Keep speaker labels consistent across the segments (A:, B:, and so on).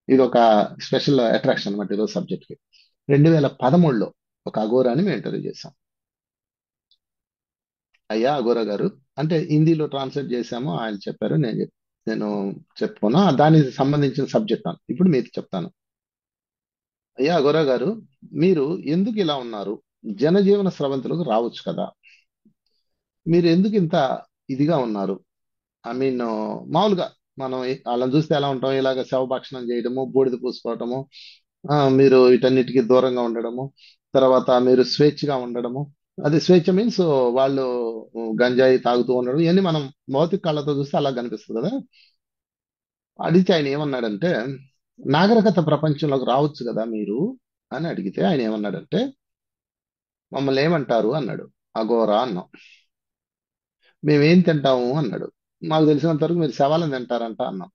A: ఇది ఒక special attraction అనమాట ఈరోజు సబ్జెక్ట్ కి. 2013లో ఒక అఘోరాని మేము ఇంటర్వ్యూ చేసాం. అయ్యా అఘోరా గారు, అంటే హిందీలో ట్రాన్స్లేట్ చేశాము, ఆయన చెప్పారు, నేను చెప్పుకున్నా దానికి సంబంధించిన సబ్జెక్ట్ ఇప్పుడు మీకు చెప్తాను. అయ్యా అఘోరా గారు, మీరు ఎందుకు ఇలా ఉన్నారు? జనజీవన స్రవంతులకు రావచ్చు కదా, మీరు ఎందుకు ఇంత ఇదిగా ఉన్నారు? ఐ మీన్, మామూలుగా మనం వాళ్ళని చూస్తే ఎలా ఉంటాం, ఇలాగ శవభక్షణం చేయడము, బూడిద పూసుకోవటము, మీరు వీటన్నిటికీ దూరంగా ఉండడము, తర్వాత మీరు స్వేచ్ఛగా ఉండడము. అది స్వేచ్ఛ మీన్స్ వాళ్ళు గంజాయి తాగుతూ ఉండడం, ఇవన్నీ మనం భౌతిక కళ్ళతో చూస్తే అలా కనిపిస్తుంది కదా. అడిగితే ఆయన ఏమన్నాడంటే, నాగరికత ప్రపంచంలోకి రావచ్చు కదా మీరు అని అడిగితే ఆయన ఏమన్నాడంటే, మమ్మల్ని ఏమంటారు అన్నాడు. అఘోరా అన్నాం. మేమేం తింటాము అన్నాడు. మాకు తెలిసినంత వరకు మీరు శవాలను తింటారంట అన్నాం.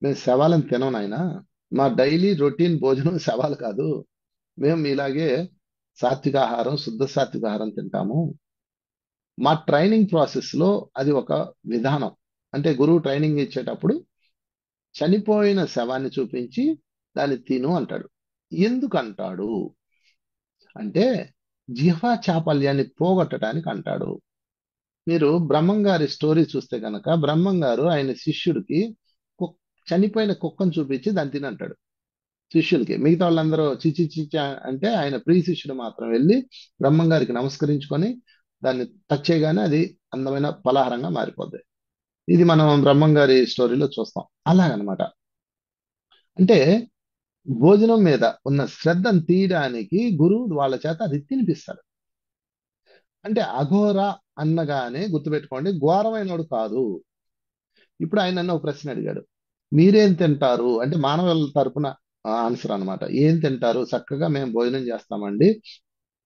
A: మేము శవాలను తినం నాయనా, మా డైలీ రొటీన్ భోజనం శవాలు కాదు. మేము ఇలాగే సాత్విక ఆహారం, శుద్ధ సాత్విక ఆహారం తింటాము. మా ట్రైనింగ్ ప్రాసెస్ లో అది ఒక విధానం. అంటే గురువు ట్రైనింగ్ ఇచ్చేటప్పుడు చనిపోయిన శవాన్ని చూపించి దాన్ని తిను అంటాడు. ఎందుకు అంటాడు అంటే, జిహ్వా చాపల్యాన్ని పోగొట్టడానికి అంటాడు. మీరు బ్రహ్మం గారి స్టోరీ చూస్తే గనక, బ్రహ్మం గారు ఆయన శిష్యుడికి కుక్- చనిపోయిన కుక్కను చూపించి దాన్ని తినంటాడు. శిష్యులకి, మిగతా వాళ్ళందరూ చిచి చిచి అంటే ఆయన ప్రియ శిష్యుడు మాత్రం వెళ్ళి బ్రహ్మం గారికి నమస్కరించుకొని దాన్ని టచ్ చేయగానే అది అందమైన పలహారంగా మారిపోద్ది. ఇది మనం బ్రహ్మం గారి స్టోరీలో చూస్తాం. అలాగనమాట. అంటే భోజనం మీద ఉన్న శ్రద్ధను తీయడానికి గురువు వాళ్ళ చేత అది తినిపిస్తాడు. అంటే అఘోర అన్నగానే గుర్తుపెట్టుకోండి, ఘోరమైనోడు కాదు. ఇప్పుడు ఆయన నన్ను ఒక ప్రశ్న అడిగాడు, మీరేం తింటారు అంటే మానవుల తరపున ఆన్సర్ అన్నమాట. ఏం తింటారు? చక్కగా మేము భోజనం చేస్తామండి.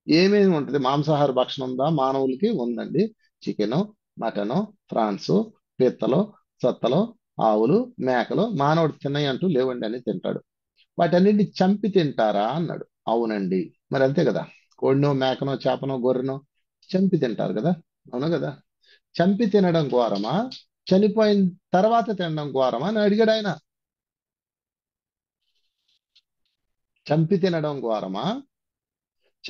A: ఏమేమి ఉంటుంది? మాంసాహార భక్షణం ఉందా? మానవులకి ఉందండి. చికెను, మటను, ఫ్రాన్స్, పీత్తలు, సత్తలు, ఆవులు, మేకలు, మానవుడు తిన్నయి అంటూ లేవండి అని తింటాడు. వాటన్నింటిని చంపి తింటారా అన్నాడు. అవునండి. మరి అంతే కదా, కోడినో మేకనో చేపనో గొర్రెనో చంపి తింటారు కదా. అవును కదా. చంపి తినడం ఘోరమా, చనిపోయిన తర్వాత తినడం ఘోరమా అని అడిగాడు ఆయన. చంపి తినడం ఘోరమా,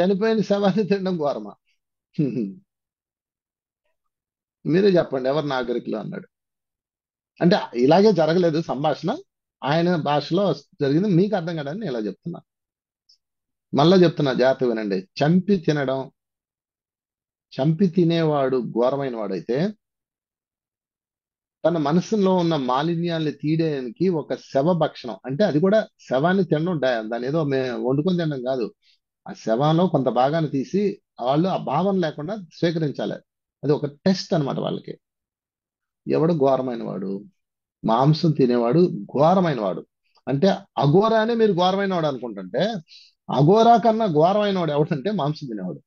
A: చనిపోయిన శవాన్ని తినడం ఘోరమా? మీరే చెప్పండి ఎవరు నాగరికులు అన్నాడు. అంటే ఇలాగే జరగలేదు సంభాషణ, ఆయన భాషలో జరిగింది, మీకు అర్థం కాదని నేను ఇలా చెప్తున్నా. మళ్ళా చెప్తున్నా, జాగ్రత్త వినండి. చంపి తినేవాడు ఘోరమైన వాడైతే, తన మనసులో ఉన్న మాలిన్యాల్ని తీయడానికి ఒక శవ భక్షణం, అంటే అది కూడా శవాన్ని తినడం, దాని ఏదో వండుకొని తినడం కాదు. ఆ శవంలో కొంత భాగాన్ని తీసి వాళ్ళు ఆ భావం లేకుండా స్వీకరించాలి. అది ఒక టెస్ట్ అన్నమాట వాళ్ళకి. ఎవడు ఘోరమైన వాడు? మాంసం తినేవాడు ఘోరమైన వాడు. అంటే అఘోరానే మీరు ఘోరమైన వాడు అనుకుంటుంటే, అఘోరా కన్నా ఘోరమైన వాడు ఎవడంటే మాంసం తినేవాడు.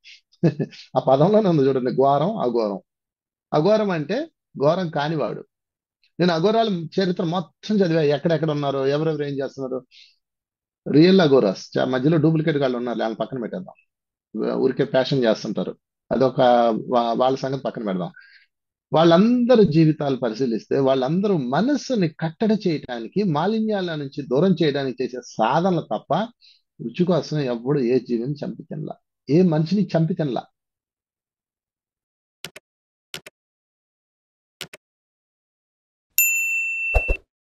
A: ఆ పదంలో నన్ను చూడండి, ఘోరం అఘోరం. అఘోరం అంటే ఘోరం కానివాడు. నేను అఘోరాల చరిత్ర మొత్తం చదివా, ఎక్కడెక్కడ ఉన్నారు, ఎవరెవరు ఏం చేస్తున్నారు. రియల్ అఘోరాస్ మధ్యలో డూప్లికేట్ గాళ్ళు ఉన్నారు, వాళ్ళని పక్కన పెట్టేద్దాం. ఊరికే ప్యాషన్ చేస్తుంటారు. అదొక వాళ్ళ సంగతి పక్కన పెడదాం. వాళ్ళందరి జీవితాలు పరిశీలిస్తే వాళ్ళందరూ మనస్సుని కట్టడి చేయడానికి, మాలిన్యాల నుంచి దూరం చేయడానికి చేసే సాధనలు తప్ప రుచి కోసం ఎవ్వడు ఏ జీవిని చంపి తినలా, ఏ మనిషిని చంపి తినలా.